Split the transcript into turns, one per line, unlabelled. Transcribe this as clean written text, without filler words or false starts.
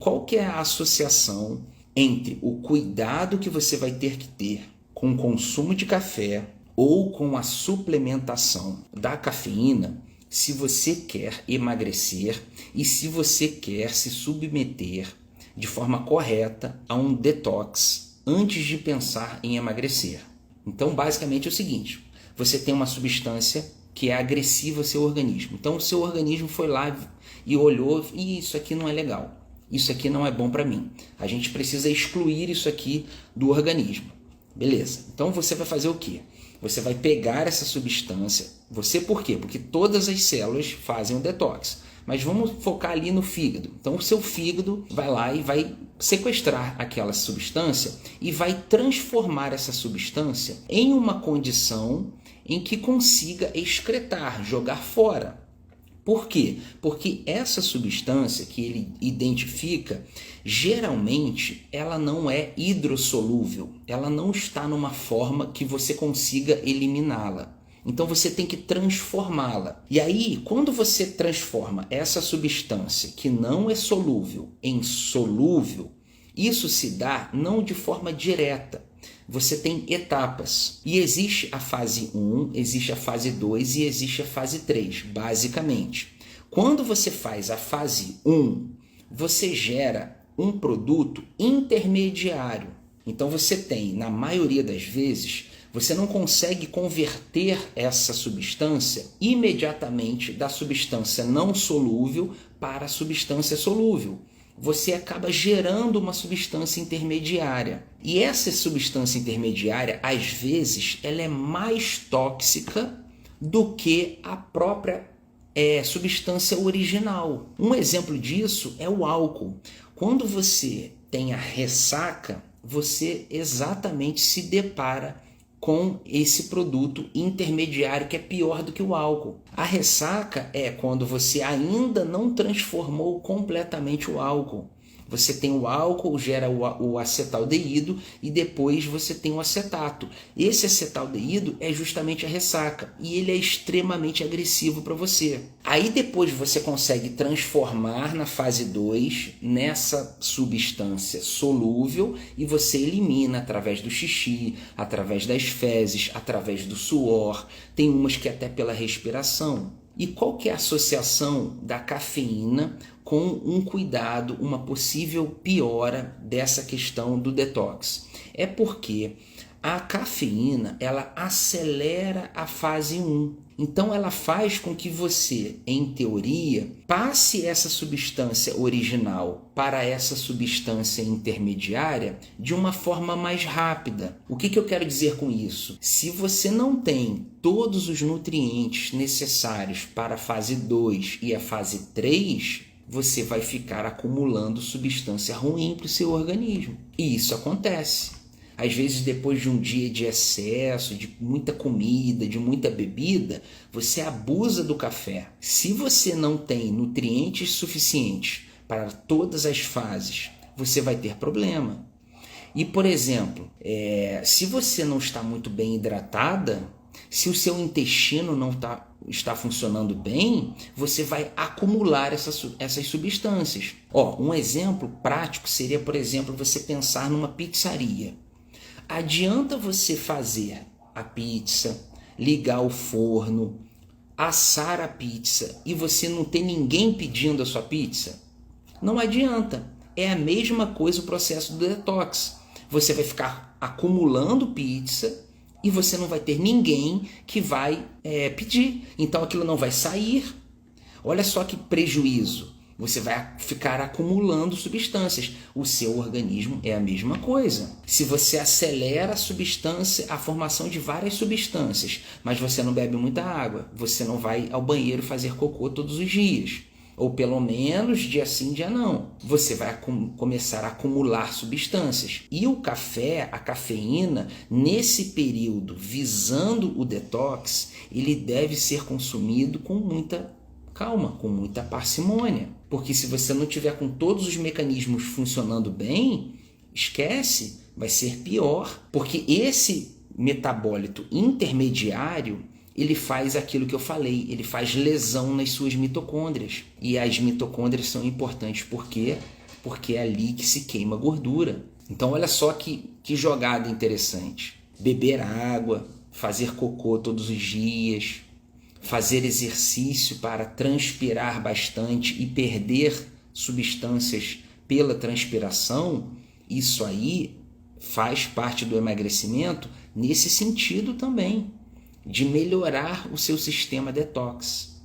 Qual que é a associação entre o cuidado que você vai ter que ter com o consumo de café ou com a suplementação da cafeína se você quer emagrecer e se você quer se submeter de forma correta a um detox antes de pensar em emagrecer? Então, basicamente é o seguinte, você tem uma substância que é agressiva ao seu organismo. Então, o seu organismo foi lá e olhou e isso aqui não é legal. Isso aqui não é bom para mim. A gente precisa excluir isso aqui do organismo. Beleza. Então você vai fazer o quê? Você vai pegar essa substância. Você por quê? Porque todas as células fazem um detox. Mas vamos focar ali no fígado. Então o seu fígado vai lá e vai sequestrar aquela substância e vai transformar essa substância em uma condição em que consiga excretar, jogar fora. Por quê? Porque essa substância que ele identifica, geralmente ela não é hidrossolúvel, ela não está numa forma que você consiga eliminá-la. Então você tem que transformá-la. E aí, quando você transforma essa substância que não é solúvel em solúvel, isso se dá não de forma direta. Você tem etapas. E existe a fase 1, existe a fase 2 e existe a fase 3, basicamente. Quando você faz a fase 1, você gera um produto intermediário. Então você tem, na maioria das vezes, você não consegue converter essa substância imediatamente da substância não solúvel para a substância solúvel. Você acaba gerando uma substância intermediária. E essa substância intermediária, às vezes, ela é mais tóxica do que a própria substância original. Um exemplo disso é o álcool. Quando você tem a ressaca, você exatamente se depara com esse produto intermediário que é pior do que o álcool. A ressaca é quando você ainda não transformou completamente o álcool. Você tem o álcool, gera o acetaldeído e depois você tem o acetato. Esse acetaldeído é justamente a ressaca e ele é extremamente agressivo para você. Aí depois você consegue transformar na fase 2 nessa substância solúvel e você elimina através do xixi, através das fezes, através do suor. Tem umas que até pela respiração. E qual que é a associação da cafeína com um cuidado, uma possível piora dessa questão do detox? É porque a cafeína, ela acelera a fase 1. Então ela faz com que você, em teoria, passe essa substância original para essa substância intermediária de uma forma mais rápida. O que eu quero dizer com isso? Se você não tem todos os nutrientes necessários para a fase 2 e a fase 3, você vai ficar acumulando substância ruim para o seu organismo. E isso acontece. Às vezes, depois de um dia de excesso, de muita comida, de muita bebida, você abusa do café. Se você não tem nutrientes suficientes para todas as fases, você vai ter problema. E, por exemplo, se você não está muito bem hidratada, se o seu intestino não está funcionando bem, você vai acumular essas substâncias. Um exemplo prático seria, por exemplo, você pensar numa pizzaria. Adianta você fazer a pizza, ligar o forno, assar a pizza e você não ter ninguém pedindo a sua pizza? Não adianta. É a mesma coisa o processo do detox. Você vai ficar acumulando pizza e você não vai ter ninguém que vai pedir. Então aquilo não vai sair. Olha só que prejuízo. Você vai ficar acumulando substâncias. O seu organismo é a mesma coisa. Se você acelera a formação de várias substâncias, mas você não bebe muita água, você não vai ao banheiro fazer cocô todos os dias. Ou pelo menos dia sim, dia não. Você vai começar a acumular substâncias. E o café, a cafeína, nesse período, visando o detox, ele deve ser consumido com muita calma, com muita parcimônia. Porque se você não tiver com todos os mecanismos funcionando bem, esquece, vai ser pior. Porque esse metabólito intermediário, ele faz aquilo que eu falei, ele faz lesão nas suas mitocôndrias. E as mitocôndrias são importantes porque porque é ali que se queima gordura. Então olha só que jogada interessante. Beber água, fazer cocô todos os dias, fazer exercício para transpirar bastante e perder substâncias pela transpiração, isso aí faz parte do emagrecimento nesse sentido também, de melhorar o seu sistema detox.